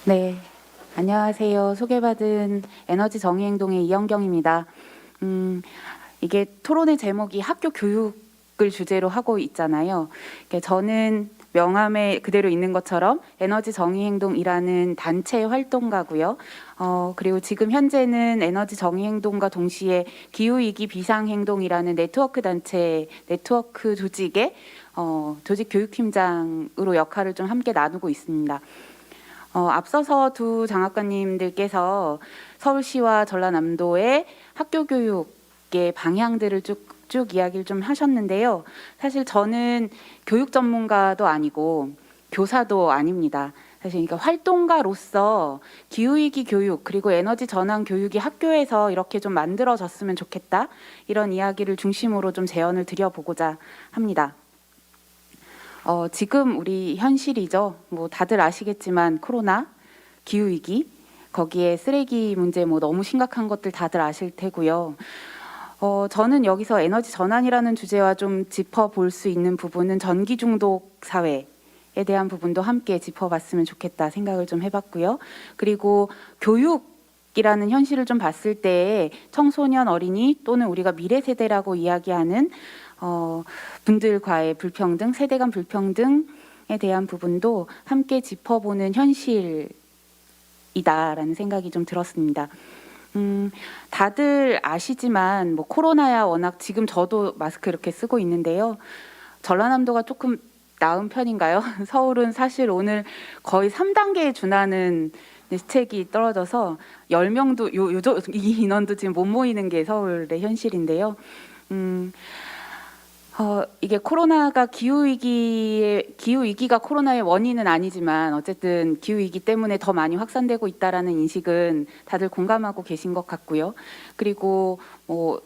네, 안녕하세요. 소개받은 에너지 정의행동의 이영경입니다. 이게 토론의 제목이 학교 교육을 주제로 하고 있잖아요. 저는 명함에 그대로 있는 것처럼 에너지 정의행동이라는 단체 활동가고요. 그리고 지금 현재는 에너지 정의행동과 동시에 기후위기 비상행동이라는 네트워크 단체, 네트워크 조직의 조직 교육팀장으로 역할을 좀 함께 나누고 있습니다. 앞서서 두 장학관님들께서 서울시와 전라남도의 학교 교육의 방향들을 쭉 이야기를 좀 하셨는데요. 사실 저는 교육 전문가도 아니고 교사도 아닙니다. 사실 그러니까 활동가로서 기후위기 교육 그리고 에너지 전환 교육이 학교에서 이렇게 좀 만들어졌으면 좋겠다. 이런 이야기를 중심으로 좀 제언을 드려보고자 합니다. 지금 우리 현실이죠. 뭐 다들 아시겠지만 코로나, 기후위기, 거기에 쓰레기 문제 뭐 너무 심각한 것들 다들 아실 테고요. 저는 여기서 에너지 전환이라는 주제와 좀 짚어볼 수 있는 부분은 전기 중독 사회에 대한 부분도 함께 짚어봤으면 좋겠다 생각을 좀 해봤고요. 그리고 교육이라는 현실을 좀 봤을 때 청소년 어린이 또는 우리가 미래 세대라고 이야기하는 분들과의 불평등, 세대 간 불평등에 대한 부분도 함께 짚어보는 현실이다라는 생각이 좀 들었습니다. 다들 아시지만 뭐 코로나야 워낙 지금 저도 마스크 이렇게 쓰고 있는데요. 전라남도가 조금 나은 편인가요? 서울은 사실 오늘 거의 3단계에 준하는 스택이 떨어져서 10명도 이 인원도 지금 못 모이는 게 서울의 현실인데요. 이게 코로나가 기후위기가 코로나의 원인은 아니지만 어쨌든 기후위기 때문에 더 많이 확산되고 있다라는 인식은 다들 공감하고 계신 것 같고요. 그리고 뭐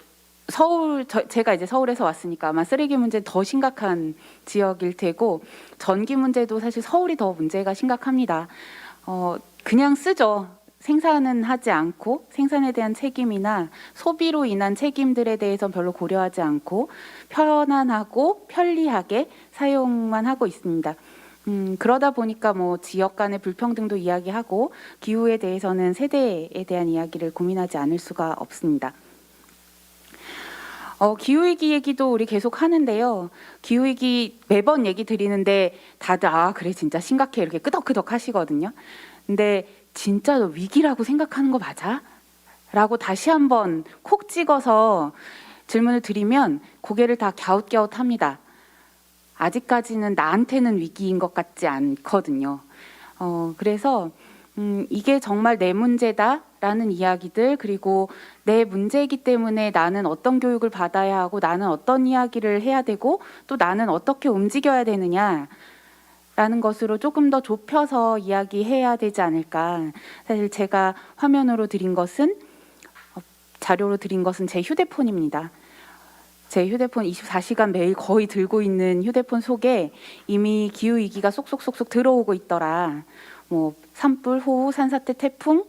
제가 이제 서울에서 왔으니까 아마 쓰레기 문제 더 심각한 지역일 테고 전기 문제도 사실 서울이 더 문제가 심각합니다. 그냥 쓰죠. 생산은 하지 않고 생산에 대한 책임이나 소비로 인한 책임들에 대해서 별로 고려하지 않고 편안하고 편리하게 사용만 하고 있습니다. 그러다 보니까 뭐 지역 간의 불평등도 이야기하고 기후에 대해서는 세대에 대한 이야기를 고민하지 않을 수가 없습니다. 기후위기 얘기도 우리 계속 하는데요. 기후위기 매번 얘기 드리는데 다들 그래 진짜 심각해 이렇게 끄덕끄덕 하시거든요. 근데 진짜 너 위기라고 생각하는 거 맞아? 라고 다시 한번 콕 찍어서 질문을 드리면 고개를 다 갸웃갸웃합니다. 아직까지는 나한테는 위기인 것 같지 않거든요. 그래서 이게 정말 내 문제다라는 이야기들 그리고 내 문제이기 때문에 나는 어떤 교육을 받아야 하고 나는 어떤 이야기를 해야 되고 또 나는 어떻게 움직여야 되느냐 라는 것으로 조금 더 좁혀서 이야기해야 되지 않을까. 사실 제가 화면으로 드린 것은 자료로 드린 것은 제 휴대폰입니다. 제 휴대폰 24시간 매일 거의 들고 있는 휴대폰 속에 이미 기후위기가 쏙쏙쏙쏙 들어오고 있더라. 뭐 산불, 호우, 산사태, 태풍,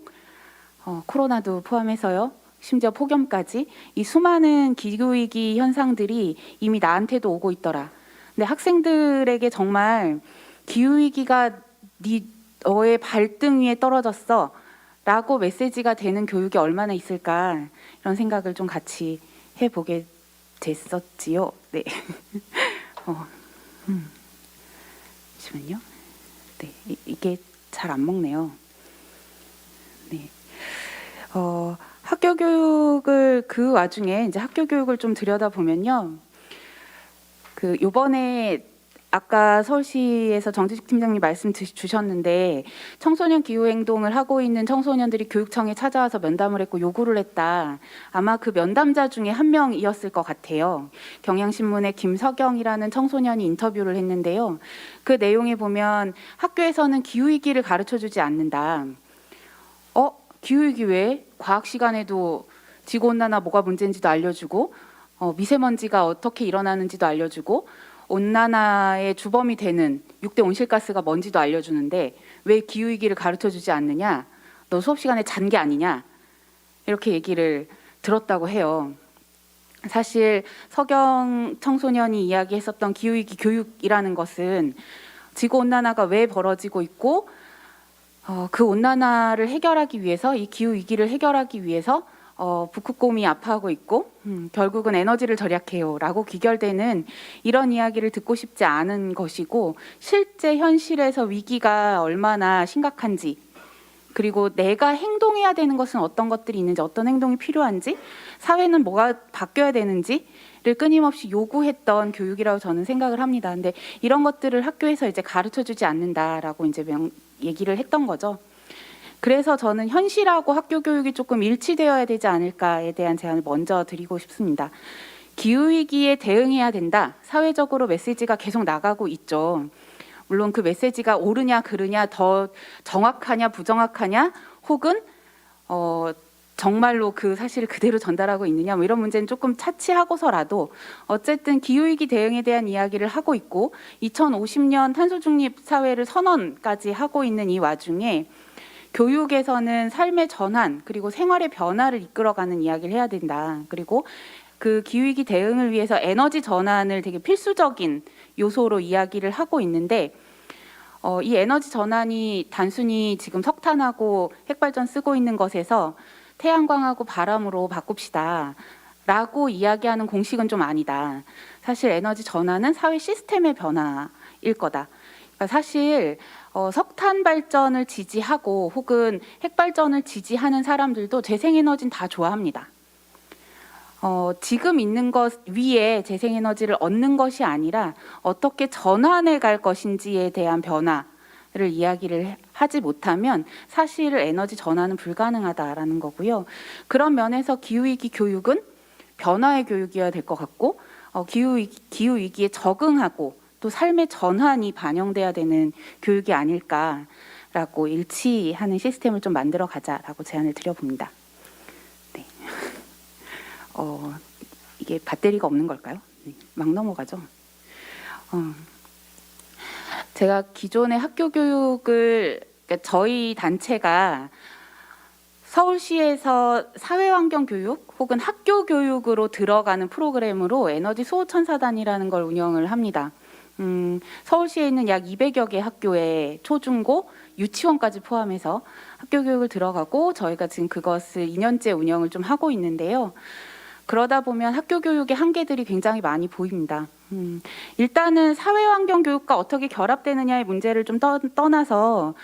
코로나도 포함해서요. 심지어 폭염까지 이 수많은 기후위기 현상들이 이미 나한테도 오고 있더라. 근데 학생들에게 정말 기후위기가 너의 발등 위에 떨어졌어 라고 메시지가 되는 교육이 얼마나 있을까 이런 생각을 좀 같이 해보게 됐었지요. 네. 잠시만요. 네, 이게 잘 안 먹네요. 네. 학교 교육을 그 와중에 이제 학교 교육을 좀 들여다보면요. 요번에 아까 서울시에서 정지식 팀장님 말씀 주셨는데 청소년 기후행동을 하고 있는 청소년들이 교육청에 찾아와서 면담을 했고 요구를 했다. 아마 그 면담자 중에 한 명이었을 것 같아요. 경향신문의 김석영이라는 청소년이 인터뷰를 했는데요. 그 내용에 보면 학교에서는 기후위기를 가르쳐주지 않는다. 기후위기 왜? 과학 시간에도 지구온난화 뭐가 문제인지도 알려주고 미세먼지가 어떻게 일어나는지도 알려주고 온난화의 주범이 되는 6대 온실가스가 뭔지도 알려주는데 왜 기후위기를 가르쳐주지 않느냐? 너 수업 시간에 잔 게 아니냐? 이렇게 얘기를 들었다고 해요. 사실 서경 청소년이 그 온난화를 해결하기 위해서, 이 기후 위기를 해결하기 위해서 북극곰이 아파하고 있고 결국은 에너지를 절약해요라고 귀결되는 이런 이야기를 듣고 싶지 않은 것이고, 실제 현실에서 위기가 얼마나 심각한지, 그리고 내가 행동해야 되는 것은 어떤 것들이 있는지, 어떤 행동이 필요한지, 사회는 뭐가 바뀌어야 되는지를 끊임없이 요구했던 교육이라고 저는 생각을 합니다. 근데 이런 것들을 학교에서 이제 가르쳐주지 않는다라고 이제 얘기를 했던 거죠. 그래서 저는 현실하고 학교 교육이 조금 일치되어야 되지 않을까에 대한 제안을 먼저 드리고 싶습니다. 기후위기에 대응해야 된다. 사회적으로 메시지가 계속 나가고 있죠. 물론 그 메시지가 옳으냐 그르냐, 더 정확하냐 부정확하냐, 혹은 정말로 그 사실을 그대로 전달하고 있느냐, 뭐 이런 문제는 조금 차치하고서라도 어쨌든 기후위기 대응에 대한 이야기를 하고 있고 2050년 탄소중립 사회를 선언까지 하고 있는 이 와중에 교육에서는 삶의 전환 그리고 생활의 변화를 이끌어가는 이야기를 해야 된다. 그리고 그 기후위기 대응을 위해서 에너지 전환을 되게 필수적인 요소로 이야기를 하고 있는데, 이 에너지 전환이 단순히 지금 석탄하고 핵발전 쓰고 있는 것에서 태양광하고 바람으로 바꿉시다 라고 이야기하는 공식은 좀 아니다. 사실 에너지 전환은 사회 시스템의 변화일 거다. 그러니까 사실 석탄 발전을 지지하고 혹은 핵발전을 지지하는 사람들도 재생에너지는 다 좋아합니다. 지금 있는 것 위에 재생에너지를 얻는 것이 아니라 어떻게 전환해 갈 것인지에 대한 변화를 이야기를 하지 못하면 사실 에너지 전환은 불가능하다라는 거고요. 그런 면에서 기후위기 교육은 변화의 교육이어야 될 것 같고, 기후위기에 적응하고 또 삶의 전환이 반영돼야 되는 교육이 아닐까라고 일치하는 시스템을 좀 만들어 가자라고 제안을 드려봅니다. 네. 이게 배터리가 없는 걸까요? 막 넘어가죠. 제가 기존의 학교 교육을, 그러니까 저희 단체가 서울시에서 사회환경 교육 혹은 학교 교육으로 들어가는 프로그램으로 에너지 수호천사단이라는 걸 운영을 합니다. 서울시에 있는 약 200여 개 학교에 초중고, 유치원까지 포함해서 학교 교육을 들어가고 저희가 지금 그것을 2년째 운영을 좀 하고 있는데요. 그러다 보면 학교 교육의 한계들이 굉장히 많이 보입니다. 일단은 사회환경 교육과 어떻게 결합되느냐의 문제를 좀 떠나서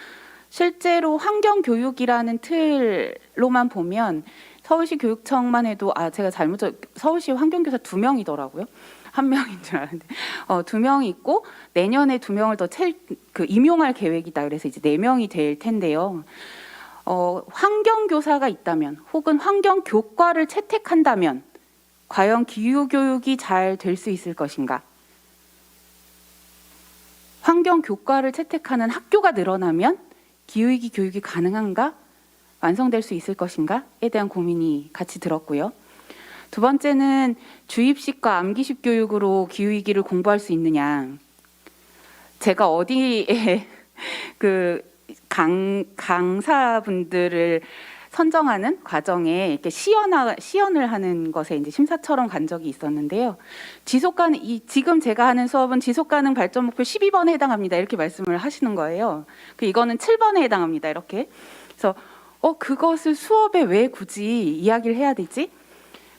실제로 환경교육이라는 틀로만 보면 서울시 교육청만 해도, 제가 서울시 환경교사 2명이더라고요. 1명인 줄 알았는데 2명이 있고 내년에 2명을 더 임용할 계획이다. 그래서 이제 4명이 될 텐데요. 환경교사가 있다면 혹은 환경교과를 채택한다면 과연 기후교육이 잘 될 수 있을 것인가? 환경교과를 채택하는 학교가 늘어나면 기후위기 교육이 가능한가? 완성될 수 있을 것인가에 대한 고민이 같이 들었고요. 두 번째는 주입식과 암기식 교육으로 기후위기를 공부할 수 있느냐. 제가 어디에 강사분들을 선정하는 과정에 이렇게 시연을 하는 것에 이제 심사처럼 간 적이 있었는데요. 지금 제가 하는 수업은 지속가능 발전 목표 12번에 해당합니다. 이렇게 말씀을 하시는 거예요. 이거는 7번에 해당합니다. 이렇게. 그래서 그것을 수업에 왜 굳이 이야기를 해야 되지?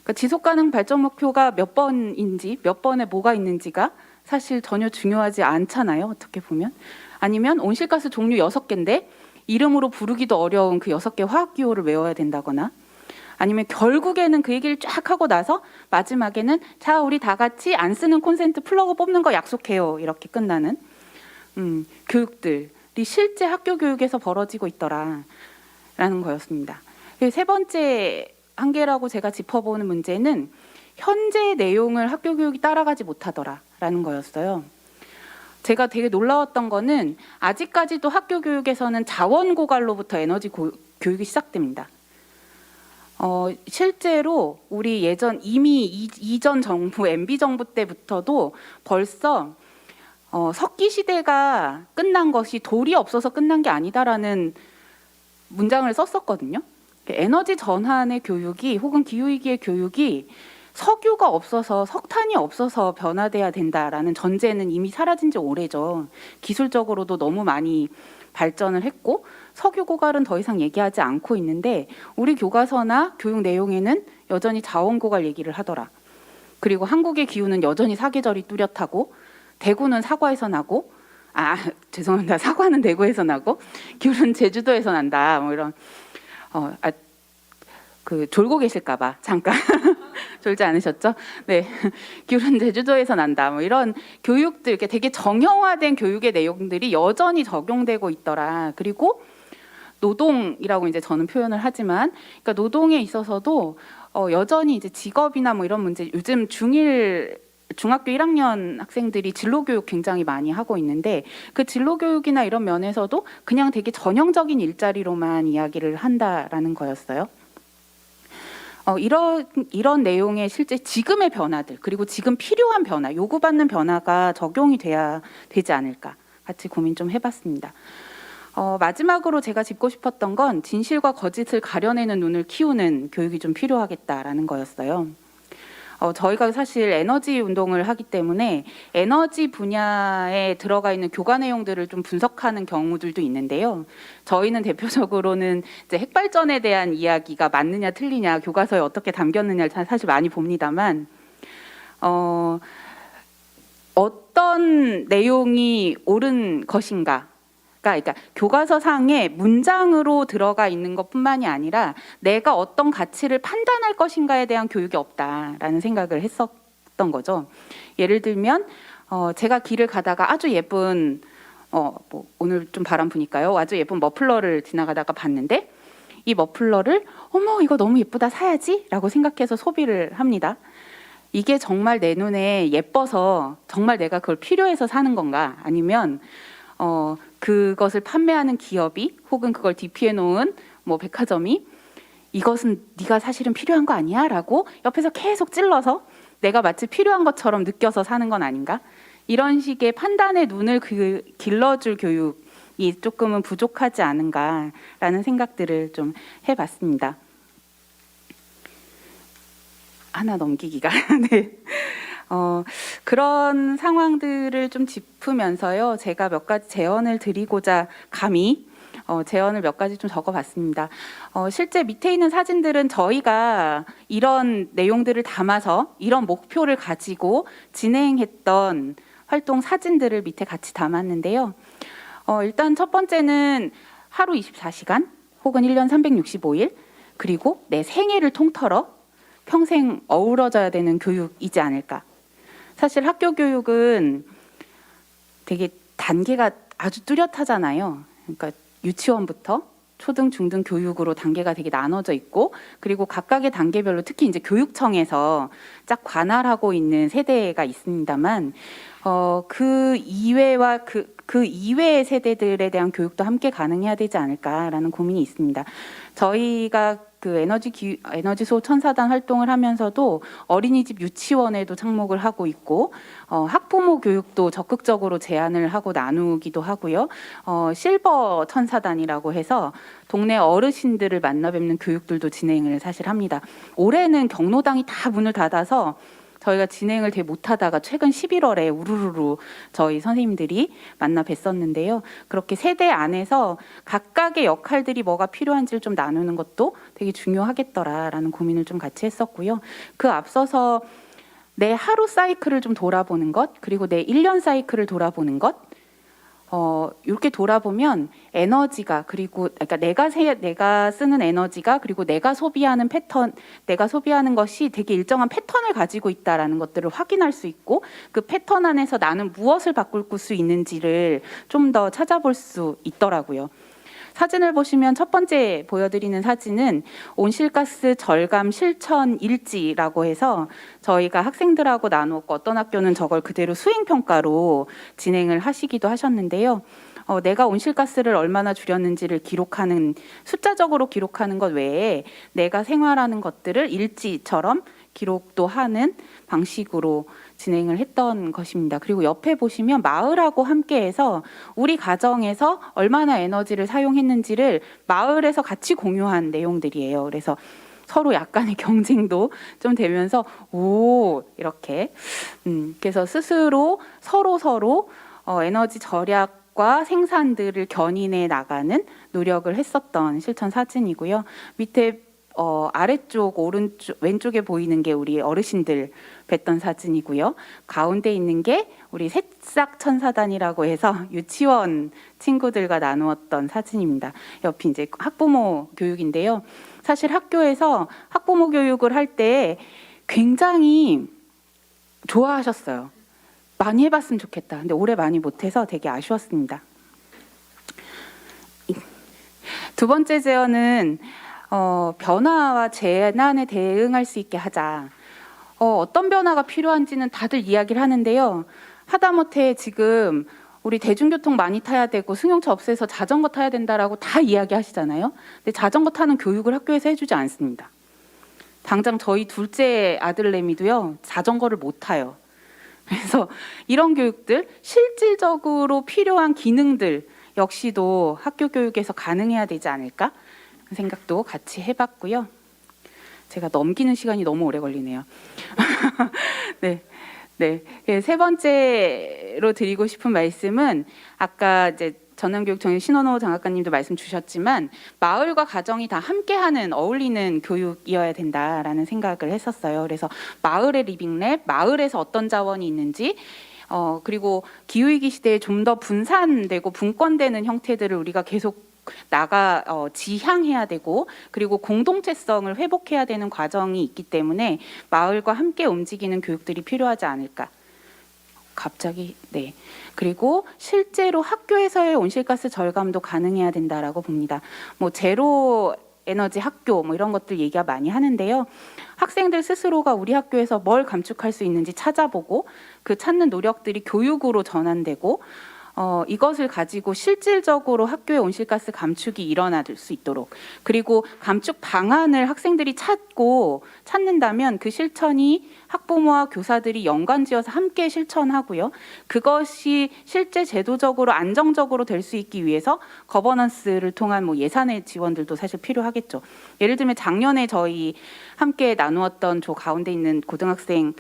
그러니까 지속가능 발전 목표가 몇 번인지, 몇 번에 뭐가 있는지가 사실 전혀 중요하지 않잖아요. 어떻게 보면. 아니면 온실가스 종류 6개인데 이름으로 부르기도 어려운 그 6개 화학기호를 외워야 된다거나, 아니면 결국에는 그 얘기를 쫙 하고 나서 마지막에는 자, 우리 다 같이 안 쓰는 콘센트 플러그 뽑는 거 약속해요. 이렇게 끝나는 교육들이 실제 학교 교육에서 벌어지고 있더라라는 거였습니다. 세 번째 한계라고 제가 짚어보는 문제는 현재 내용을 학교 교육이 따라가지 못하더라라는 거였어요. 제가 되게 놀라웠던 거는 아직까지도 학교 교육에서는 자원고갈로부터 에너지 교육이 시작됩니다. 실제로 우리 이미 이전 정부, MB 정부 때부터도 벌써 석기 시대가 끝난 것이 돌이 없어서 끝난 게 아니다라는 문장을 썼었거든요. 에너지 전환의 교육이 혹은 기후위기의 교육이 석유가 없어서 석탄이 없어서 변화돼야 된다라는 전제는 이미 사라진 지 오래죠. 기술적으로도 너무 많이 발전을 했고 석유 고갈은 더 이상 얘기하지 않고 있는데 우리 교과서나 교육 내용에는 여전히 자원 고갈 얘기를 하더라. 그리고 한국의 기후는 여전히 사계절이 뚜렷하고 대구는 사과에서 나고 죄송합니다. 사과는 대구에서 나고 귤은 제주도에서 난다. 뭐 이런 졸고 계실까봐 잠깐 졸지 않으셨죠? 네, 귤은 제주도에서 난다. 뭐 이런 교육들, 이렇게 되게 정형화된 교육의 내용들이 여전히 적용되고 있더라. 그리고 노동이라고 이제 저는 표현을 하지만, 그러니까 노동에 있어서도 여전히 이제 직업이나 뭐 이런 문제, 요즘 중학교 1학년 학생들이 진로교육 굉장히 많이 하고 있는데 그 진로교육이나 이런 면에서도 그냥 되게 전형적인 일자리로만 이야기를 한다라는 거였어요. 이런 내용의 실제 지금의 변화들, 그리고 지금 필요한 변화, 요구받는 변화가 적용이 돼야 되지 않을까 같이 고민 좀 해봤습니다. 마지막으로 제가 짚고 싶었던 건 진실과 거짓을 가려내는 눈을 키우는 교육이 좀 필요하겠다라는 거였어요. 저희가 사실 에너지 운동을 하기 때문에 에너지 분야에 들어가 있는 교과 내용들을 좀 분석하는 경우들도 있는데요. 저희는 대표적으로는 이제 핵발전에 대한 이야기가 맞느냐 틀리냐 교과서에 어떻게 담겼느냐를 사실 많이 봅니다만 어떤 내용이 옳은 것인가, 그러니까 교과서상의 문장으로 들어가 있는 것뿐만이 아니라 내가 어떤 가치를 판단할 것인가에 대한 교육이 없다라는 생각을 했었던 거죠. 예를 들면 제가 길을 가다가 아주 예쁜 오늘 좀 바람 부니까요. 아주 예쁜 머플러를 지나가다가 봤는데 이 머플러를 어머 이거 너무 예쁘다 사야지 라고 생각해서 소비를 합니다. 이게 정말 내 눈에 예뻐서 정말 내가 그걸 필요해서 사는 건가, 아니면 그것을 판매하는 기업이 혹은 그걸 DP해 놓은 뭐 백화점이 이것은 네가 사실은 필요한 거 아니야? 라고 옆에서 계속 찔러서 내가 마치 필요한 것처럼 느껴서 사는 건 아닌가? 이런 식의 판단의 눈을 길러줄 교육이 조금은 부족하지 않은가라는 생각들을 좀 해봤습니다. 하나 넘기기가 네. 그런 상황들을 좀 짚으면서요, 제가 몇 가지 제언을 드리고자 감히 제언을 몇 가지 좀 적어봤습니다. 실제 밑에 있는 사진들은 저희가 이런 내용들을 담아서 이런 목표를 가지고 진행했던 활동 사진들을 밑에 같이 담았는데요. 일단 첫 번째는 하루 24시간 혹은 1년 365일 그리고 내 생애를 통틀어 평생 어우러져야 되는 교육이지 않을까. 사실 학교 교육은 되게 단계가 아주 뚜렷하잖아요. 그러니까 유치원부터 초등, 중등 교육으로 단계가 되게 나눠져 있고, 그리고 각각의 단계별로 특히 이제 교육청에서 쫙 관할하고 있는 세대가 있습니다만, 그 이외와 그 이외의 세대들에 대한 교육도 함께 가능해야 되지 않을까라는 고민이 있습니다. 저희가 그 에너지 소 천사단 활동을 하면서도 어린이집 유치원에도 참목을 하고 있고 학부모 교육도 적극적으로 제안을 하고 나누기도 하고요. 실버 천사단이라고 해서 동네 어르신들을 만나 뵙는 교육들도 진행을 사실 합니다. 올해는 경로당이 다 문을 닫아서 저희가 진행을 되게 못하다가 최근 11월에 우르르르 저희 선생님들이 만나 뵀었는데요. 그렇게 세대 안에서 각각의 역할들이 뭐가 필요한지를 좀 나누는 것도 되게 중요하겠더라라는 고민을 좀 같이 했었고요. 그 앞서서 내 하루 사이클을 좀 돌아보는 것, 그리고 내 1년 사이클을 돌아보는 것, 이렇게 돌아보면 에너지가, 그리고 그러니까 내가 쓰는 에너지가, 그리고 내가 소비하는 패턴, 내가 소비하는 것이 되게 일정한 패턴을 가지고 있다라는 것들을 확인할 수 있고, 그 패턴 안에서 나는 무엇을 바꿀 수 있는지를 좀 더 찾아볼 수 있더라고요. 사진을 보시면 첫 번째 보여드리는 사진은 온실가스 절감 실천 일지라고 해서 저희가 학생들하고 나누었고, 어떤 학교는 저걸 그대로 수행평가로 진행을 하시기도 하셨는데요. 내가 온실가스를 얼마나 줄였는지를 기록하는, 숫자적으로 기록하는 것 외에 내가 생활하는 것들을 일지처럼 기록도 하는 방식으로 진행을 했던 것입니다. 그리고 옆에 보시면 마을하고 함께해서 우리 가정에서 얼마나 에너지를 사용했는지를 마을에서 같이 공유한 내용들이에요. 그래서 서로 약간의 경쟁도 좀 되면서 오 이렇게 그래서 스스로 서로 에너지 절약과 생산들을 견인해 나가는 노력을 했었던 실천 사진이고요. 밑에 아래쪽 오른쪽 왼쪽에 보이는 게 우리 어르신들 뵀던 사진이고요. 가운데 있는 게 우리 새싹 천사단이라고 해서 유치원 친구들과 나누었던 사진입니다. 옆이 이제 학부모 교육인데요. 사실 학교에서 학부모 교육을 할 때 굉장히 좋아하셨어요. 많이 해봤으면 좋겠다. 근데 올해 많이 못해서 되게 아쉬웠습니다. 두 번째 제언은 변화와 재난에 대응할 수 있게 하자. 어떤 변화가 필요한지는 다들 이야기를 하는데요. 하다못해 지금 우리 대중교통 많이 타야 되고 승용차 없애서 자전거 타야 된다라고 다 이야기하시잖아요. 근데 자전거 타는 교육을 학교에서 해주지 않습니다. 당장 저희 둘째 아들내미도요. 자전거를 못 타요. 그래서 이런 교육들, 실질적으로 필요한 기능들 역시도 학교 교육에서 가능해야 되지 않을까 생각도 같이 해봤고요. 제가 넘기는 시간이 너무 오래 걸리네요. 네. 세 번째로 드리고 싶은 말씀은 아까 이제 전남교육 정인 신원호 장학관님도 말씀 주셨지만 마을과 가정이 다 함께하는 어울리는 교육이어야 된다라는 생각을 했었어요. 그래서 마을의 리빙랩, 마을에서 어떤 자원이 있는지 그리고 기후위기 시대에 좀 더 분산되고 분권되는 형태들을 우리가 계속 지향해야 되고 그리고 공동체성을 회복해야 되는 과정이 있기 때문에 마을과 함께 움직이는 교육들이 필요하지 않을까. 네. 그리고 실제로 학교에서의 온실가스 절감도 가능해야 된다라고 봅니다. 제로 에너지 학교 이런 것들 얘기가 많이 하는데요. 학생들 스스로가 우리 학교에서 뭘 감축할 수 있는지 찾아보고 그 찾는 노력들이 교육으로 전환되고 이것을 가지고 실질적으로 학교의 온실가스 감축이 일어날 수 있도록 그리고 감축 방안을 학생들이 찾는다면 그 실천이 학부모와 교사들이 연관지어서 함께 실천하고요. 그것이 실제 제도적으로 안정적으로 될 수 있기 위해서 거버넌스를 통한 예산의 지원들도 사실 필요하겠죠. 예를 들면 작년에 저희 함께 나누었던 저 가운데 있는 고등학생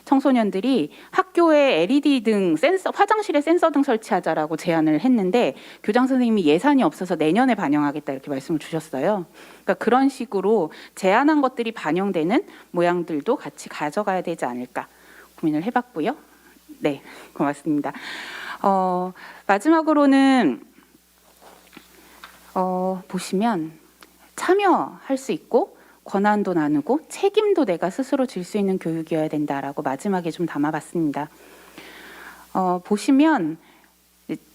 청소년들이 학교에 LED 등 화장실에 센서 등 설치하자라고 제안을 했는데 교장 선생님이 예산이 없어서 내년에 반영하겠다 이렇게 말씀을 주셨어요. 그러니까 그런 식으로 제안한 것들이 반영되는 모양들도 같이 가져가야 되지 않을까 고민을 해봤고요. 네, 고맙습니다. 마지막으로는 보시면 참여할 수 있고 권한도 나누고 책임도 내가 스스로 질 수 있는 교육이어야 된다라고 마지막에 좀 담아봤습니다. 보시면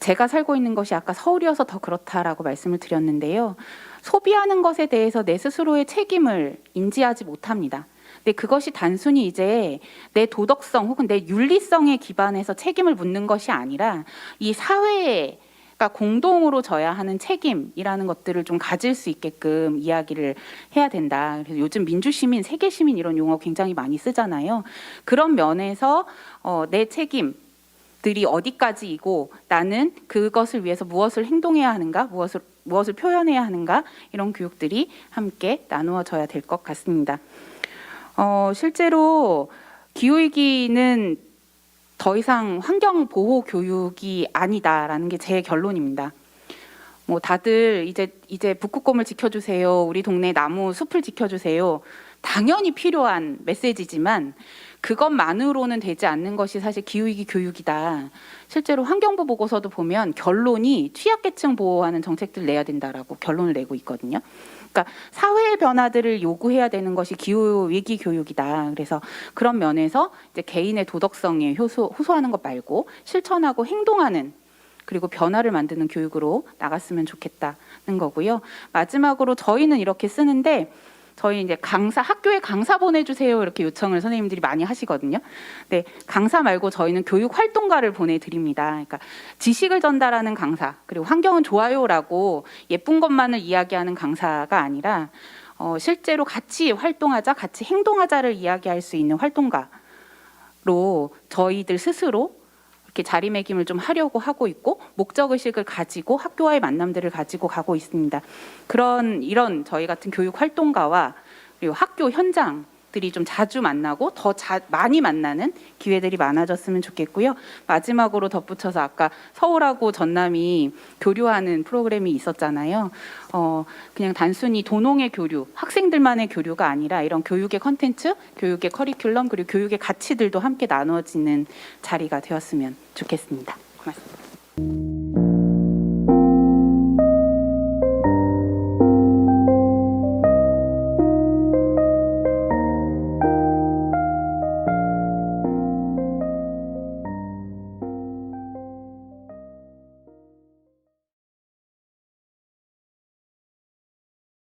제가 살고 있는 것이 아까 서울이어서 더 그렇다라고 말씀을 드렸는데요. 소비하는 것에 대해서 내 스스로의 책임을 인지하지 못합니다. 근데 그것이 단순히 이제 내 도덕성 혹은 내 윤리성에 기반해서 책임을 묻는 것이 아니라 이 사회에 공동으로 져야 하는 책임이라는 것들을 좀 가질 수 있게끔 이야기를 해야 된다. 그래서 요즘 민주시민, 세계시민 이런 용어 굉장히 많이 쓰잖아요. 그런 면에서 내 책임들이 어디까지이고 나는 그것을 위해서 무엇을 행동해야 하는가, 무엇을 표현해야 하는가 이런 교육들이 함께 나누어져야 될 것 같습니다. 실제로 기후위기는 더 이상 환경보호 교육이 아니다라는 게 제 결론입니다. 다들 이제 북극곰을 지켜주세요. 우리 동네 나무 숲을 지켜주세요. 당연히 필요한 메시지지만 그것만으로는 되지 않는 것이 사실 기후위기 교육이다. 실제로 환경부 보고서도 보면 결론이 취약계층 보호하는 정책들을 내야 된다라고 결론을 내고 있거든요. 그러니까 사회의 변화들을 요구해야 되는 것이 기후위기 교육이다. 그래서 그런 면에서 이제 개인의 도덕성에 호소하는 것 말고 실천하고 행동하는 그리고 변화를 만드는 교육으로 나갔으면 좋겠다는 거고요. 마지막으로 저희는 이렇게 쓰는데 저희 이제 학교에 강사 보내주세요 이렇게 요청을 선생님들이 많이 하시거든요. 네, 강사 말고 저희는 교육 활동가를 보내드립니다. 그러니까 지식을 전달하는 강사 그리고 환경은 좋아요라고 예쁜 것만을 이야기하는 강사가 아니라 실제로 같이 활동하자, 같이 행동하자를 이야기할 수 있는 활동가로 저희들 스스로 이렇게 자리매김을 좀 하려고 하고 있고 목적의식을 가지고 학교와의 만남들을 가지고 가고 있습니다. 이런 저희 같은 교육 활동가와 그리고 학교 현장들이 좀 자주 만나고 더 많이 만나는 기회들이 많아졌으면 좋겠고요. 마지막으로 덧붙여서 아까 서울하고 전남이 교류하는 프로그램이 있었잖아요. 그냥 단순히 도농의 교류, 학생들만의 교류가 아니라 이런 교육의 컨텐츠, 교육의 커리큘럼, 그리고 교육의 가치들도 함께 나눠지는 자리가 되었으면 좋겠습니다. 고맙습니다.